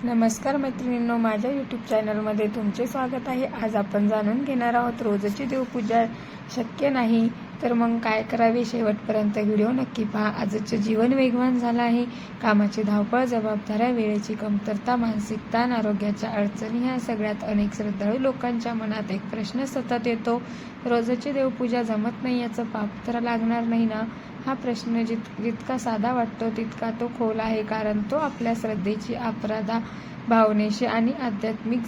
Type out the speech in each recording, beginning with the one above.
नमस्कार मैत्रिणींनो, माझ्या यूट्यूब चॅनलमध्ये तुमचे स्वागत आहे। आज आपण जाणून घेणार आहोत रोजची देवपूजा शक्य नाही तर मग काय करावे। शेवटपर्यंत व्हिडिओ नक्की पहा। आजचं जीवन वेगवान झालं आहे। कामाची धावपळ, जबाबदाऱ्या, वेळेची कमतरता, मानसिक ताण, आरोग्याच्या अडचणी ह्या सगळ्यात अनेक श्रद्धाळू लोकांच्या मनात एक प्रश्न सतत येतो, रोजची देवपूजा जमत नाही याचं पाप तर लागणार नाही ना। हा प्रश्न जितका साधा वाटतो तितका तो खोल आहे, कारण तो आपल्या श्रद्धेची, अपराधा भावनेशी आणि आध्यात्मिक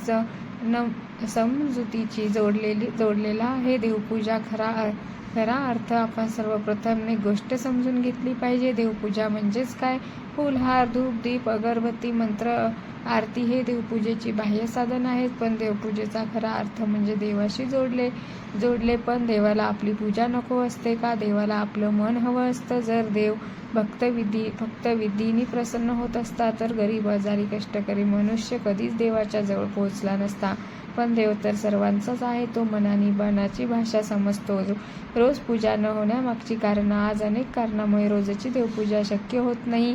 समजुतीची जोडलेला आहे। देवपूजा खरा अर्थ आपण सर्वप्रथम एक गोष्ट समजून घेतली पाहिजे। देवपूजा म्हणजेच काय? फूल, हार, धूप, दीप, अगरबत्ती, मंत्र, आरती हे देवपूजेची बाह्य साधन आहेत, पण देवपूजेचा खरा अर्थ म्हणजे देवाशी जोडले पण देवाला आपली पूजा नको असते का? देवाला आपलं मन हवं असतं। जर देव फक्त विधीने प्रसन्न होत असता तर गरीब, आजारी, कष्टकरी मनुष्य कधीच देवाच्या जवळ पोहोचला नसता। पण देव तर सर्वांचाच आहे, तो मनाची भाषा समजतो। रोज पूजा न होण्यामागची कारणं। आज अनेक कारणामुळे रोजची देवपूजा शक्य होत नाही।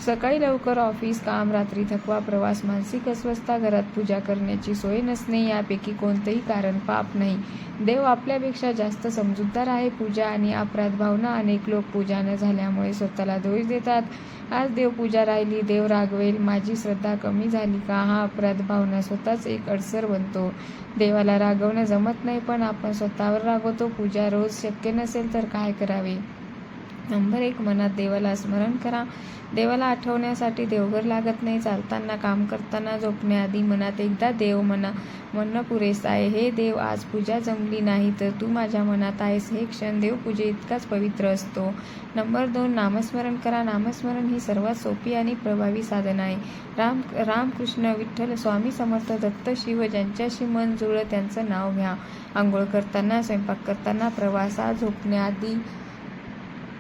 सकाळी लवकर ऑफिस काम, रात्री थकवा, प्रवास, मानसिक अस्वस्थता, घरात पूजा करण्याची सोय नसणे, यापैकी कोणतेही कारण पाप नाही। देव आपल्यापेक्षा जास्त समजूतदार आहे। पूजा आणि अपराध भावना। अनेक लोक पूजा न झाल्यामुळे स्वतःला दोष देतात। आज देवपूजा राहिली, देव रागवेल, माझी श्रद्धा कमी झाली का, हा अपराध भावना स्वतःच एक अडसर बनतो। देवाला रागवणं जमत नाही, पण आपण स्वतःवर रागवतो। पूजा रोज शक्य नसेल तर काय करावे? नंबर 1, मनात देवाला स्मरण करा। देवाला आठवण्यासाठी देवघर लागत नाही। चालताना, काम करताना, झोपण्याआधी मनात एकदा देव म्हणणं पुरेसं आहे। हे देव, आज पूजा जमली नाही तर तू माझ्या मनात आहेस। हे क्षण देवपूजे इतकाच पवित्र असतो। नंबर 2, नामस्मरण करा। नामस्मरण ही सर्वात सोपी आणि प्रभावी साधन आहे। राम, कृष्ण, विठ्ठल, स्वामी समर्थ, दत्त, शिव, ज्यांच्याशी मन जुळलं त्यांचं नाव घ्या। आंघोळ करताना, स्वयंपाक करताना, प्रवासात, झोपण्याआधी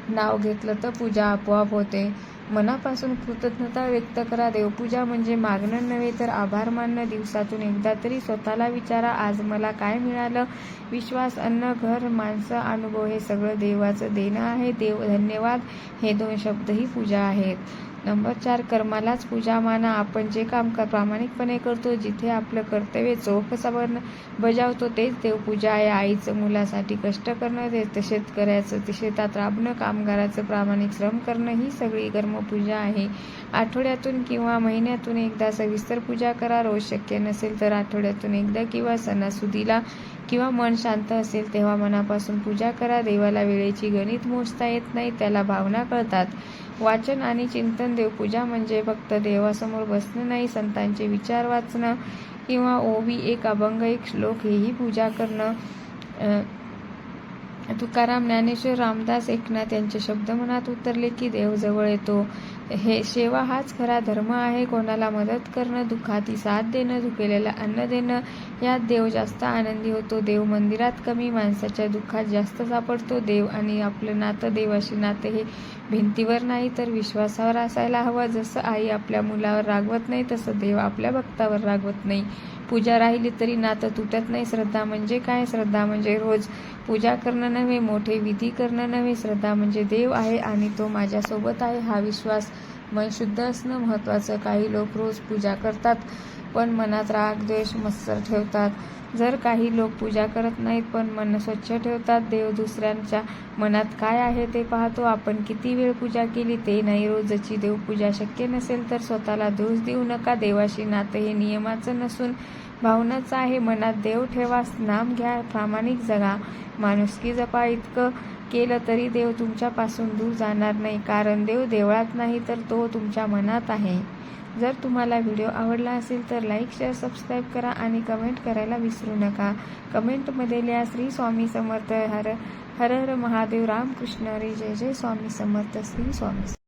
नाव घेतलं तर पूजा आपोआप होते। मनापासून कृतज्ञता व्यक्त करा। देवपूजा म्हणजे मागणं नव्हे तर आभार मानणं। दिवसातून एकदा तरी स्वतःला विचारा, आज मला काय मिळालं? विश्वास, अन्न, घर, माणसं, अनुभव हे सगळं देवाचं देणं आहे। देव धन्यवाद हे 2 शब्दही पूजा आहेत। नंबर 4, कर्मालाच पूजा माना। आपण जे काम प्रामाणिकपणे करतो, जिथे आपलं कर्तव्य चोखपणे बजावतो तेच देवपूजा आहे। आईचं मुलासाठी कष्ट करणं, शेतकऱ्याचं शेतात राबणं, कामगाराचं प्रामाणिक श्रम करणं ही सगळी कर्मपूजा आहे। आठवड्यातून किंवा महिन्यातून एकदा सविस्तर पूजा करा। रोज शक्य नसेल तर आठवड्यातून एकदा किंवा सणासुदीला किंवा मन शांत असेल तेव्हा मनापासून पूजा करा। देवाला वेळेची गणित मोजता येत नाही, त्याला भावना कळतात। वाचन आणि चिंतन। देवपूजा म्हणजे फक्त देवासमोर बसणं नाही, संतांचे विचार वाचणं किंवा ओवी, एक अभंग, एक श्लोक हेही पूजा करणं। तुकाराम, ज्ञानेश्वर, रामदास, एकनाथ यांचे शब्द मनात उतरले की देव जवळ येतो। सेवा हाच खरा धर्म आहे। कोणाला मदत करणं, दुःखाती साथ देणं, भुकेलेला अन्न देणं, यात देव जास्त आनंदी होतो। देव मंदिरात कमी, माणसाच्या दुःखात जास्त सापडतो। देव आणि आपलं नातं, देवाशी नातं हे भिंतीवर नाही तर विश्वासावर असायला हवं। जसं आई आपल्या मुलावर रागवत नाही तसं देव आपल्या भक्तावर रागवत नाही। पूजा राहिली तरी नातं तुटत नाही। श्रद्धा म्हणजे काय? श्रद्धा म्हणजे रोज पूजा करणं नव्हे, मोठे विधी करणं नव्हे। श्रद्धा म्हणजे देव आहे आणि तो माझ्यासोबत आहे हा विश्वास। मन शुद्ध असणं महत्त्वाचं। काही लोक रोज पूजा करतात पण मनात राग, द्वेष, मत्सर ठेवतात। जर काही लोक पूजा करत नाहीत पण मन स्वच्छ ठेवतात। देव दुसऱ्यांच्या मनात काय आहे ते पाहतो, आपण किती वेळ पूजा केली ते नाही। रोजची देवपूजा शक्य नसेल तर स्वतःला दोष देऊ नका। देवाशी नातं हे नियमाचं नसून भावनाचं आहे। मनात देव ठेवा, नाम घ्या, प्रामाणिक जगा, माणुसकी जपा। इतकं केलं तरी देव तुमच्यापासून दूर जाणार नाही, कारण देव देवळात नाही तर तो तुमच्या मनात आहे। जर तुम्हाला व्हिडिओ आवडला असेल तर लाईक, शेअर, सबस्क्राईब करा आणि कमेंट करायला विसरू नका। कमेंटमध्ये लिहा श्री स्वामी समर्थ, हर हर महादेव, रामकृष्ण हरी, जय जय स्वामी समर्थ, श्री स्वामी।